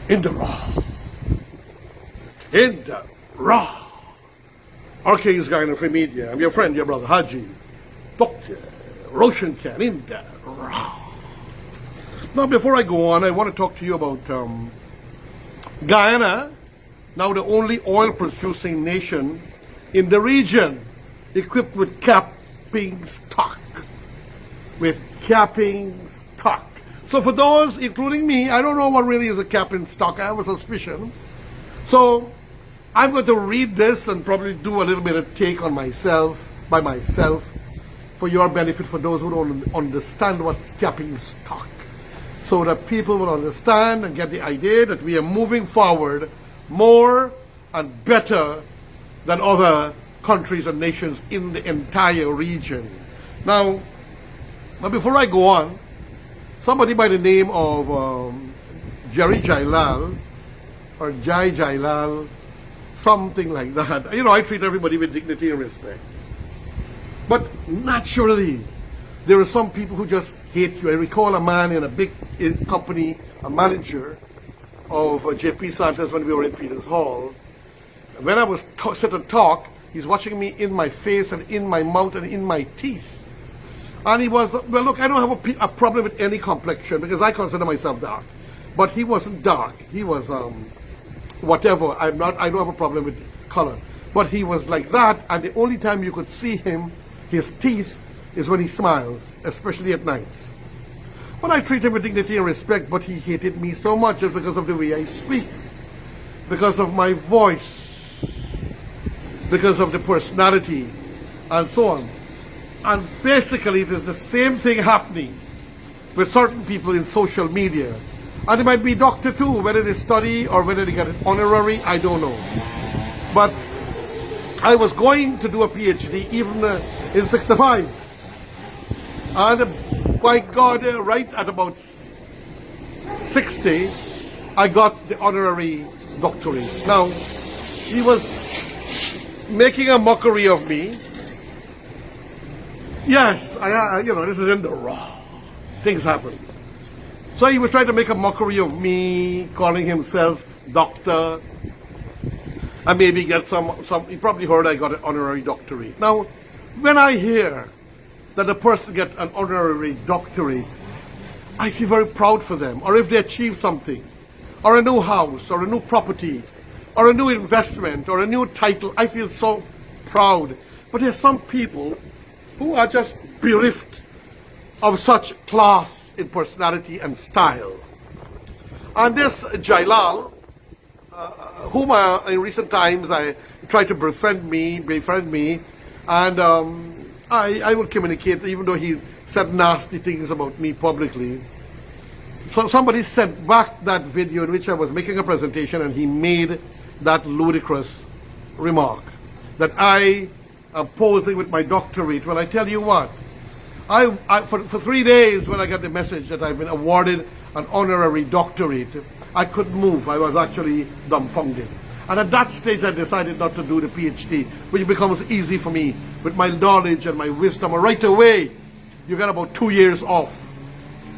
in the raw. In the raw. RK is Guyana Free Media. I'm your friend, your brother, HAJI. Dr. ROSHAN can in the raw. Now, before I go on, I want to talk to you about Guyana, now the only oil-producing nation in the region, equipped with capping stock. With capping stock. So for those, including me, I don't know what really is a capping stock. I have a suspicion. So I'm going to read this and probably do a little bit of take on myself, by myself, for your benefit, for those who don't understand what's capping stock. So that people will understand and get the idea that we are moving forward more and better than other countries and nations in the entire region. Now, but before I go on, somebody by the name of Jailall, or Jailall, something like that. You know, I treat everybody with dignity and respect. But naturally, there are some people who just hate you. I recall a man in a big company, a manager of JP Santos when we were in Peters Hall. When I was sit and talk, he's watching me in my face and in my mouth and in my teeth. And he was, well, look, I don't have a problem with any complexion because I consider myself dark. But he wasn't dark. He was whatever. I don't have a problem with color. But he was like that, and the only time you could see him, his teeth, is when he smiles, especially at nights. But I treat him with dignity and respect, but he hated me so much just because of the way I speak, because of my voice, because of the personality, and so on. And basically, it is the same thing happening with certain people in social media. And it might be doctor too, whether they study or whether they get an honorary, I don't know. But I was going to do a PhD even in 65. And by God, right at about 60, I got the honorary doctorate. Now, he was making a mockery of me. Yes, you know, this is in the raw. Things happen. So he was trying to make a mockery of me, calling himself doctor. And maybe get some, he probably heard I got an honorary doctorate. Now, when I hear that a person gets an honorary doctorate, I feel very proud for them. Or if they achieve something, or a new house, or a new property, or a new investment, or a new title, I feel so proud. But there's some people who are just bereft of such class in personality and style. And this Jailall, whom in recent times I tried to befriend me, and I would communicate, even though he said nasty things about me publicly. So somebody sent back that video in which I was making a presentation, and he made that ludicrous remark that I am posing with my doctorate. Well, I tell you what, for 3 days when I got the message that I've been awarded an honorary doctorate, I couldn't move. I was actually dumbfounded. And at that stage, I decided not to do the PhD, which becomes easy for me with my knowledge and my wisdom. And right away, you get about 2 years off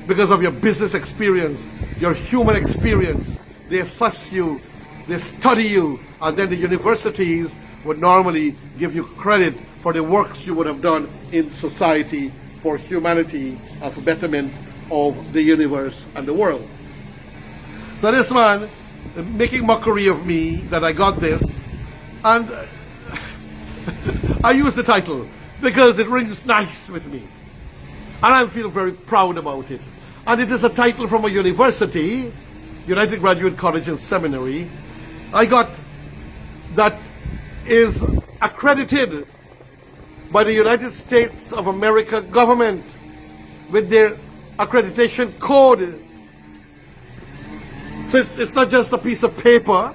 because of your business experience, your human experience. They assess you, they study you, and then the universities would normally give you credit for the works you would have done in society for humanity and for betterment of the universe and the world. So this man, making mockery of me that I got this, and I use the title because it rings nice with me, and I feel very proud about it. And it is a title from a university, United Graduate College and Seminary. I got that is accredited by the United States of America government with their accreditation code. So it's not just a piece of paper,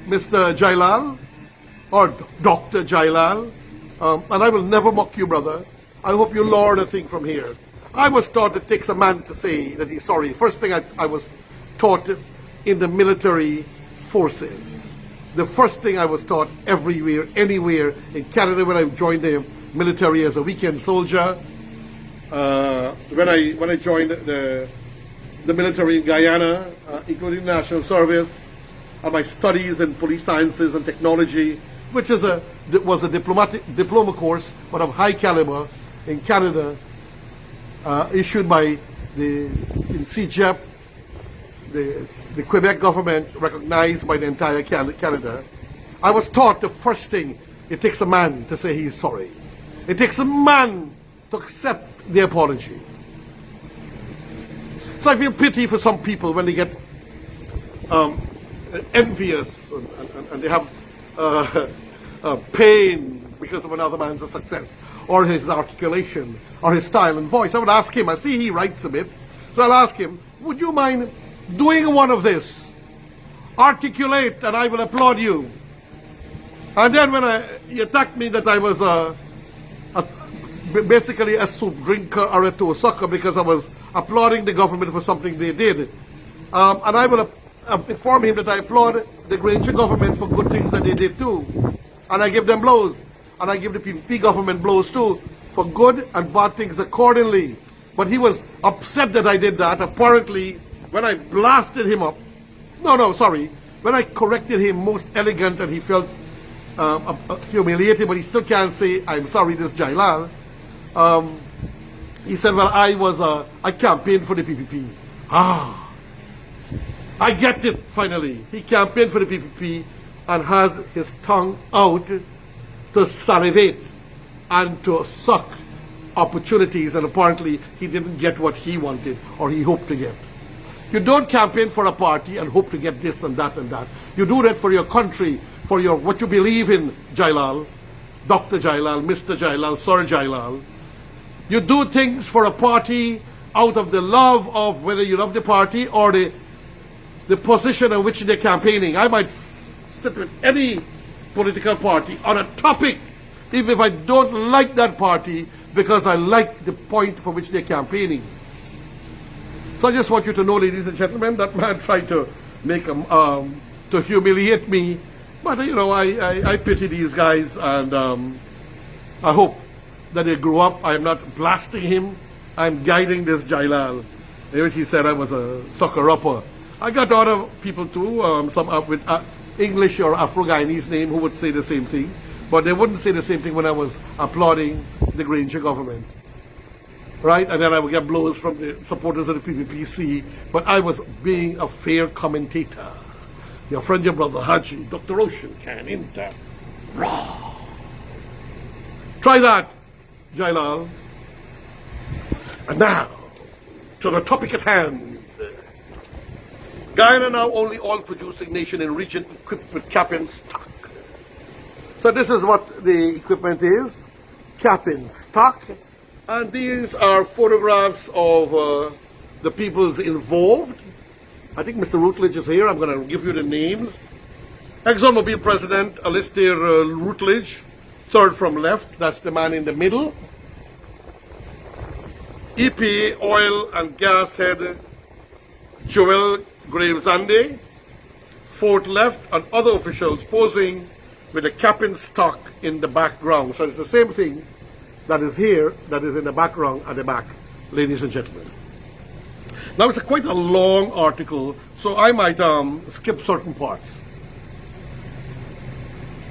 Mr. Jailall, or Dr. Jailall, and I will never mock you, brother. I hope you learn a thing from here. I was taught it takes a man to say that he's sorry. First thing I was taught in the military forces. The first thing I was taught everywhere, anywhere, in Canada when I joined the military as a weekend soldier, when I joined the military in Guyana, including national service, and my studies in police sciences and technology, which was a diploma course, but of high caliber in Canada, issued by in CJEP, the Quebec government, recognized by the entire Canada. I was taught the first thing, it takes a man to say he's sorry. It takes a man to accept the apology. So I feel pity for some people when they get envious and they have pain because of another man's success, or his articulation, or his style and voice. I would ask him, I see he writes a bit, so I'll ask him, would you mind doing one of this? Articulate and I will applaud you. And then when he attacked me that I was basically a soup drinker or a toe sucker because I was applauding the government for something they did. And I will inform him that I applaud the Granger government for good things that they did too. And I give them blows. And I give the PPP government blows too, for good and bad things accordingly. But he was upset that I did that. Apparently, when I blasted him up, when I corrected him most elegant and he felt humiliated, but he still can't say, I'm sorry, this Jailall. He said, well, I campaigned for the PPP. I get it, finally. He campaigned for the PPP and has his tongue out to salivate and to suck opportunities, and apparently he didn't get what he wanted or he hoped to get. You don't campaign for a party and hope to get this and that and that. You do that for your country, for your what you believe in, Jailall, Dr. Jailall, Mr. Jailall, Sir Jailall. You do things for a party out of the love of whether you love the party or the position on which they're campaigning. I might sit with any political party on a topic, even if I don't like that party, because I like the point for which they're campaigning. So I just want you to know, ladies and gentlemen, that man tried to make to humiliate me, but I pity these guys, and I hope that they grow up. I am not blasting him. I'm guiding this Jailall, in which he said I was a sucker-upper. I got other people too, some with English or Afro-Guyanese name who would say the same thing, but they wouldn't say the same thing when I was applauding the Granger government. Right? And then I would get blows from the supporters of the PPPC, but I was being a fair commentator. Your friend, your brother, HAJI, Dr. ROSHAN, can enter. Raw. Try that, Jailall. And now, to the topic at hand. Guyana, now only oil-producing nation in region equipped with cap-in stock. So this is what the equipment is, cap-in stock. And these are photographs of the peoples involved. I think Mr. Rutledge is here. I'm going to give you the names. ExxonMobil President Alistair Rutledge, third from left. That's the man in the middle. EPA Oil and Gas Head Joel Gravesande, fourth left, and other officials posing with a cap-in stock in the background. So it's the same thing that is here, that is in the background at the back, ladies and gentlemen. Now it's quite a long article, so I might skip certain parts.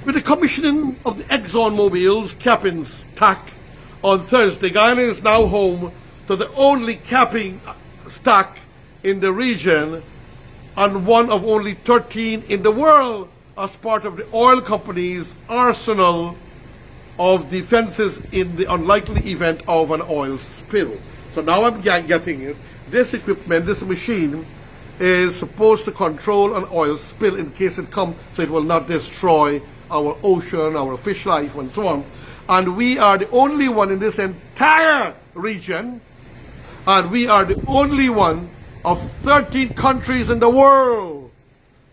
With the commissioning of the ExxonMobil's cap-in stack on Thursday, Guyana is now home to the only capping stack in the region and one of only 13 in the world as part of the oil company's arsenal of defenses in the unlikely event of an oil spill. So now I'm getting it. This equipment, this machine, is supposed to control an oil spill in case it comes, so it will not destroy our ocean, our fish life, and so on. And we are the only one in this entire region, and we are the only one of 13 countries in the world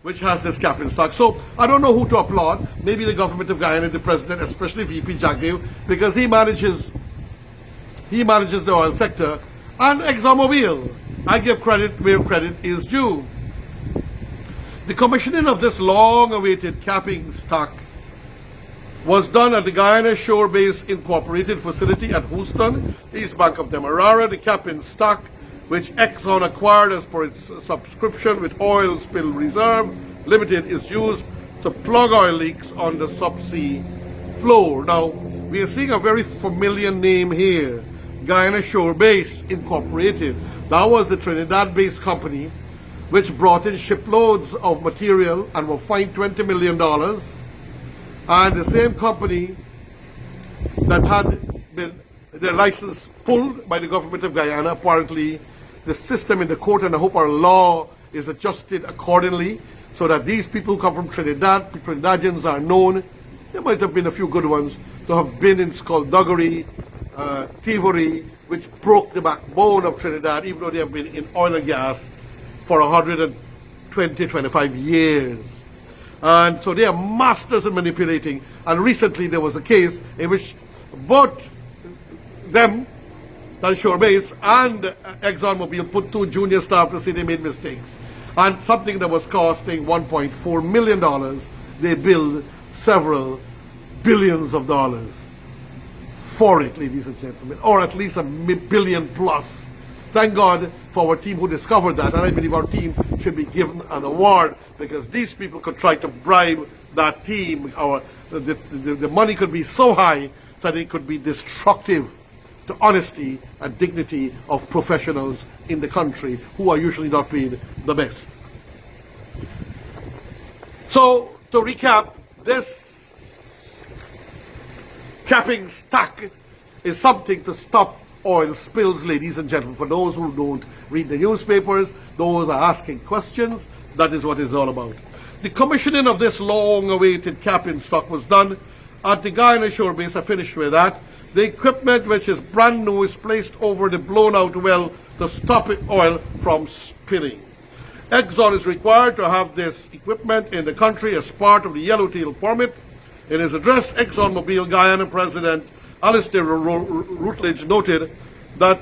which has this cap-in stock. So I don't know who to applaud. Maybe the government of Guyana, the president, especially VP Jagdev, because he manages the oil sector, and ExxonMobil. I give credit where credit is due. The commissioning of this long-awaited capping stock was done at the Guyana Shore-Based Incorporated facility at Houston, East Bank of Demerara. The cap-in stock which Exxon acquired as per its subscription with Oil Spill Reserve Limited, is used to plug oil leaks on the subsea floor. Now, we are seeing a very familiar name here, Guyana Shore Base Incorporated. That was the Trinidad-based company which brought in shiploads of material and were fined $20 million. And the same company that had been their license pulled by the government of Guyana, apparently the system in the court, and I hope our law is adjusted accordingly so that these people who come from Trinidad, Trinidadians are known. There might have been a few good ones to have been in skullduggery, thievery, which broke the backbone of Trinidad, even though they have been in oil and gas for 125 years. And so they are masters in manipulating. And recently there was a case in which both them, that Shore Base, and ExxonMobil put 2 junior staff to say they made mistakes. And something that was costing $1.4 million, they billed several billions of dollars for it, ladies and gentlemen, or at least $1 billion plus. Thank God for our team who discovered that, and I believe our team should be given an award, because these people could try to bribe that team. The money could be so high that it could be destructive to honesty and dignity of professionals in the country who are usually not paid the best. So, to recap, this capping stack is something to stop oil spills, ladies and gentlemen. For those who don't read the newspapers, those are asking questions, that is what it's all about. The commissioning of this long-awaited capping stock was done at the Guyana Shore Base. I finished with that. The equipment, which is brand new, is placed over the blown-out well to stop oil from spilling. Exxon is required to have this equipment in the country as part of the Yellowtail permit. In his address, ExxonMobil Guyana President Alistair Routledge noted that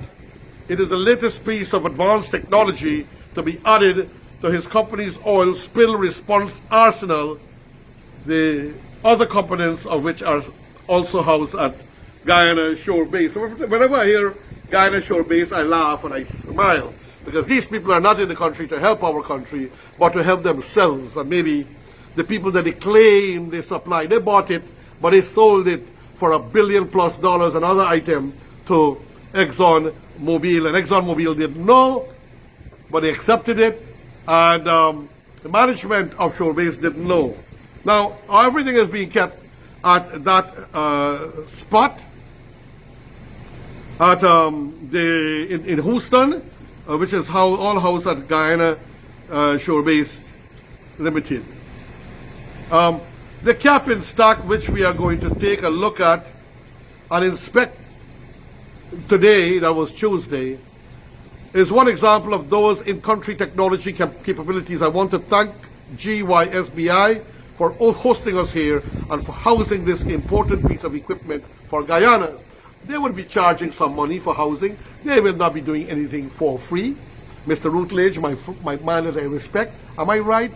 it is the latest piece of advanced technology to be added to his company's oil spill response arsenal, the other components of which are also housed at Guyana Shore Base. So whenever I hear Guyana Shore Base, I laugh and I smile, because these people are not in the country to help our country, but to help themselves. And maybe the people that they claim they supply, they bought it, but they sold it for $1 billion plus, another item, to ExxonMobil. And ExxonMobil didn't know, but they accepted it. And the management of Shore Base didn't know. Now, everything is being kept at that spot at in Houston, which is all housed at Guyana Shore Base Limited. The capping stack, which we are going to take a look at and inspect today, that was Tuesday, is one example of those in-country technology capabilities. I want to thank GYSBI for hosting us here and for housing this important piece of equipment for Guyana. They will be charging some money for housing. They will not be doing anything for free. Mr. Routledge, my man that I respect, am I right?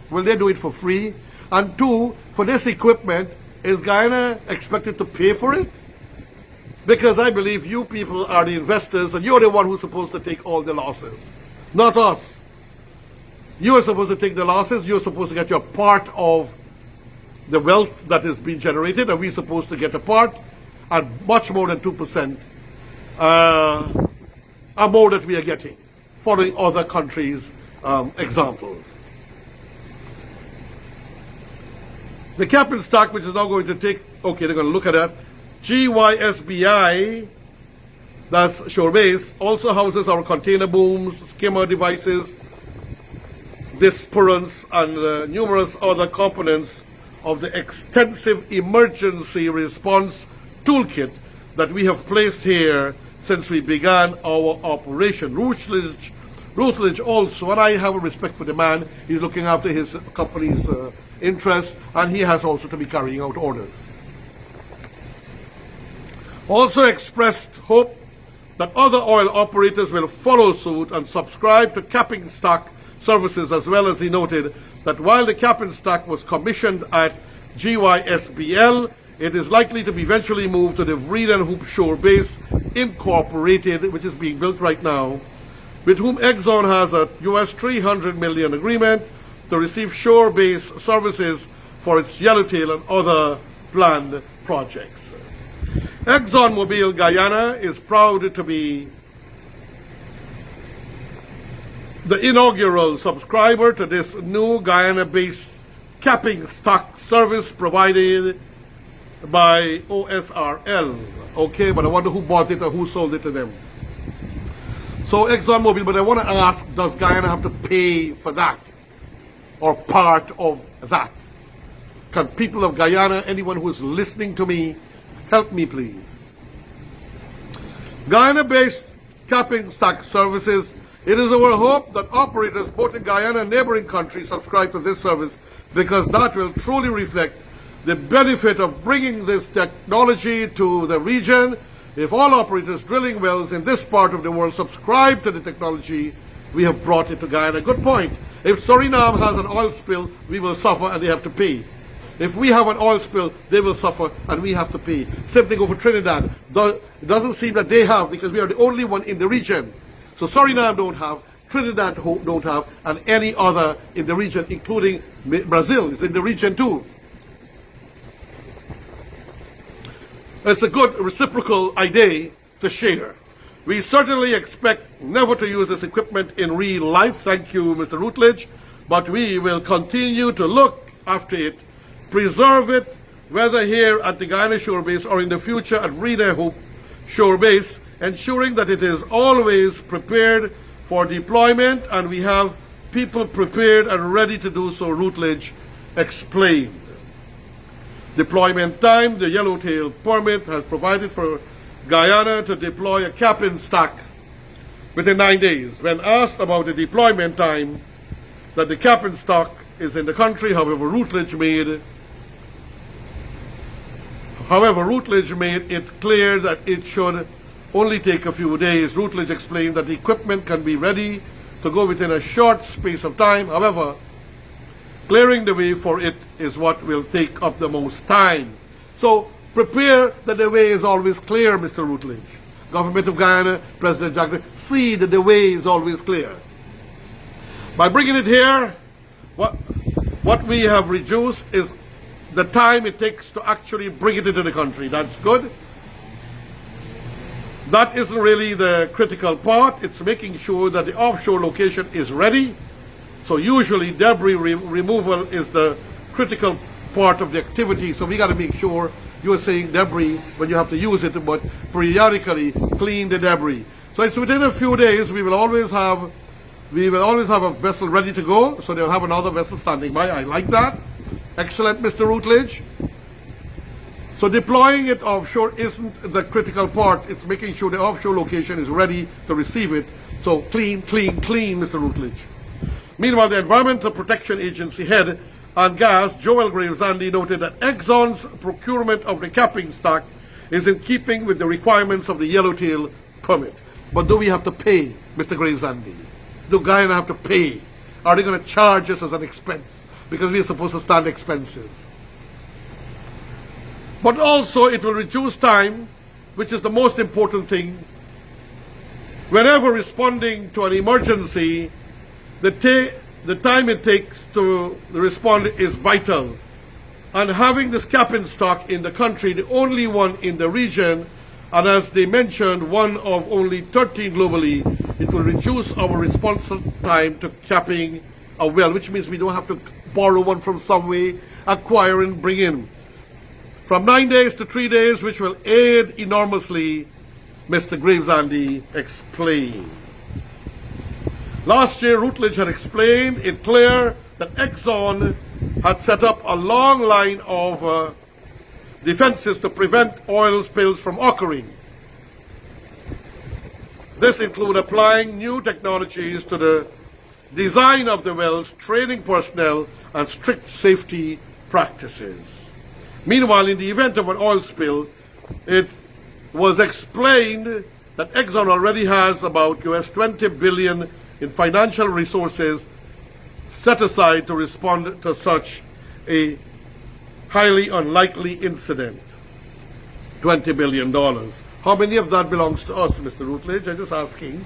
Will they do it for free? And two, for this equipment, is Guyana expected to pay for it? Because I believe you people are the investors and you're the one who's supposed to take all the losses, not us. You are supposed to take the losses. You're supposed to get your part of the wealth that is being generated, and we're supposed to get a part, and much more than 2% are more that we are getting, following other countries' examples. The capping stack, which is now going to take, okay, they're going to look at that. GYSBI, that's Shore Base, also houses our container booms, skimmer devices, dispersions, and numerous other components of the extensive emergency response toolkit that we have placed here since we began our operation. Routledge also, and I have a respect for the man, he's looking after his company's interests, and he has also to be carrying out orders. Also expressed hope that other oil operators will follow suit and subscribe to capping stack services, as well as he noted that while the capping stack was commissioned at GYSBL, it is likely to be eventually moved to the Vreeland Hoop Shore Base Incorporated, which is being built right now, with whom Exxon has a US $300 million agreement to receive shore-based services for its Yellowtail and other planned projects. ExxonMobil Guyana is proud to be the inaugural subscriber to this new Guyana-based capping stock service provided by OSRL. Okay, but I wonder who bought it or who sold it to them. So ExxonMobil, but I want to ask, does Guyana have to pay for that? Or part of that? Can people of Guyana, anyone who is listening to me, help me please? Guyana-based capping stock services, it is our hope that operators both in Guyana and neighboring countries subscribe to this service, because that will truly reflect the benefit of bringing this technology to the region. If all operators drilling wells in this part of the world subscribe to the technology, we have brought it to Guyana. Good point. If Suriname has an oil spill, we will suffer and they have to pay. If we have an oil spill, they will suffer and we have to pay. Same thing over Trinidad. It doesn't seem that they have, because we are the only one in the region. So Suriname don't have, Trinidad don't have, and any other in the region, including Brazil, is in the region too. It's a good reciprocal idea to share. We certainly expect never to use this equipment in real life, thank you, Mr. Routledge, but we will continue to look after it, preserve it, whether here at the Guyana Shore Base or in the future at Rena Hope Shore Base, ensuring that it is always prepared for deployment, and we have people prepared and ready to do so, Routledge explained. Deployment time, the Yellowtail permit has provided for Guyana to deploy a capping stock within 9 days. When asked about the deployment time, that the capping stock is in the country, however, Routledge made it clear that it should only take a few days. Routledge explained that the equipment can be ready to go within a short space of time. However, clearing the way for it is what will take up the most time. So prepare that the way is always clear, Mr. Routledge. Government of Guyana, President Jailall, see that the way is always clear. By bringing it here, what we have reduced is the time it takes to actually bring it into the country. That's good. That isn't really the critical part. It's making sure that the offshore location is ready. So usually debris removal is the critical part of the activity. So we got to make sure, you are saying debris when you have to use it, but periodically clean the debris. So it's within a few days. We will always have a vessel ready to go. So they'll have another vessel standing by. I like that. Excellent, Mr. Routledge. So deploying it offshore isn't the critical part. It's making sure the offshore location is ready to receive it. So clean, clean, clean, Mr. Routledge. Meanwhile, the Environmental Protection Agency head on gas, Jailall Gravesandi, noted that Exxon's procurement of the capping stock is in keeping with the requirements of the Yellowtail permit. But do we have to pay, Mr. Gravesandi? Do Guyana have to pay? Are they going to charge us as an expense? Because we are supposed to stand expenses. But also it will reduce time, which is the most important thing. Whenever responding to an emergency, the time it takes to respond is vital. And having this capping stock in the country, the only one in the region, and as they mentioned, one of only 13 globally, it will reduce our response time to capping a well, which means we don't have to borrow one from somewhere, acquire and bring in. From 9 days to 3 days, which will aid enormously, Mr. Gravesandi explained. Last year, Routledge had explained it clear that Exxon had set up a long line of defenses to prevent oil spills from occurring. This includes applying new technologies to the design of the wells, training personnel, and strict safety practices. Meanwhile, in the event of an oil spill, it was explained that Exxon already has about US $20 billion in financial resources set aside to respond to such a highly unlikely incident. $20 billion. How many of that belongs to us, Mr. Routledge? I'm just asking.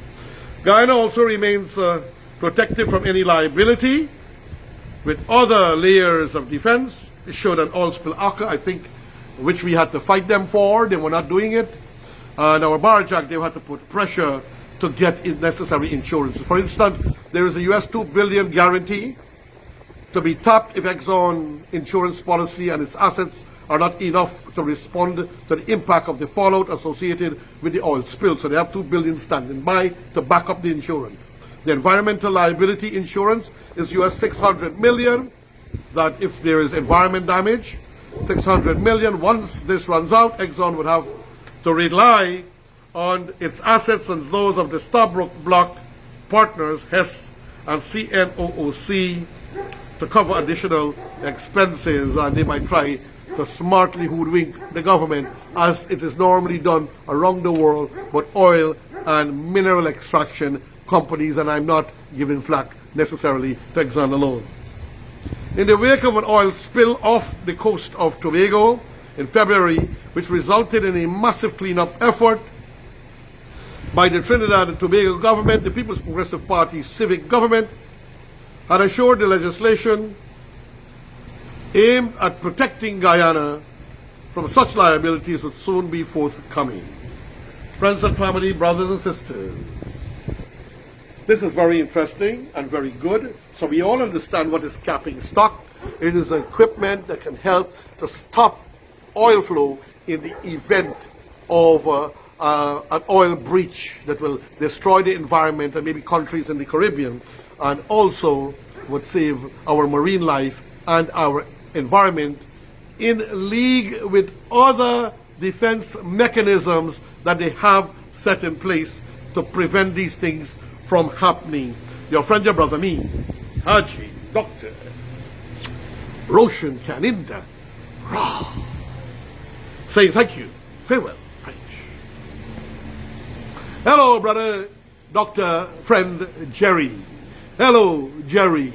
Guyana also remains protected from any liability with other layers of defense. Should an oil spill occur, I think, which we had to fight them for, they were not doing it. And our Barrage Act, they had to put pressure to get necessary insurance. For instance, there is a US $2 billion guarantee to be tapped if Exxon insurance policy and its assets are not enough to respond to the impact of the fallout associated with the oil spill. So they have $2 billion standing by to back up the insurance. The environmental liability insurance is US $600 million, that if there is environment damage, $600 million. Once this runs out, Exxon would have to rely on its assets and those of the Stabroek Block partners, HES and CNOOC, to cover additional expenses, and they might try to smartly hoodwink the government, as it is normally done around the world, but oil and mineral extraction companies, and I'm not giving flack necessarily to Exxon alone. In the wake of an oil spill off the coast of Tobago in February, which resulted in a massive cleanup effort by the Trinidad and Tobago government, the People's Progressive Party civic government had assured the legislation aimed at protecting Guyana from such liabilities would soon be forthcoming. Friends and family, brothers and sisters, this is very interesting and very good. So we all understand what is capping stock. It is equipment that can help to stop oil flow in the event of an oil breach that will destroy the environment and maybe countries in the Caribbean, and also would save our marine life and our environment, in league with other defense mechanisms that they have set in place to prevent these things from happening. Your friend, your brother, me, HAJI, Dr. ROSHAN Caninda, saying thank you. Farewell, French. Hello, brother, Dr. Friend Jerry. Hello, Jerry.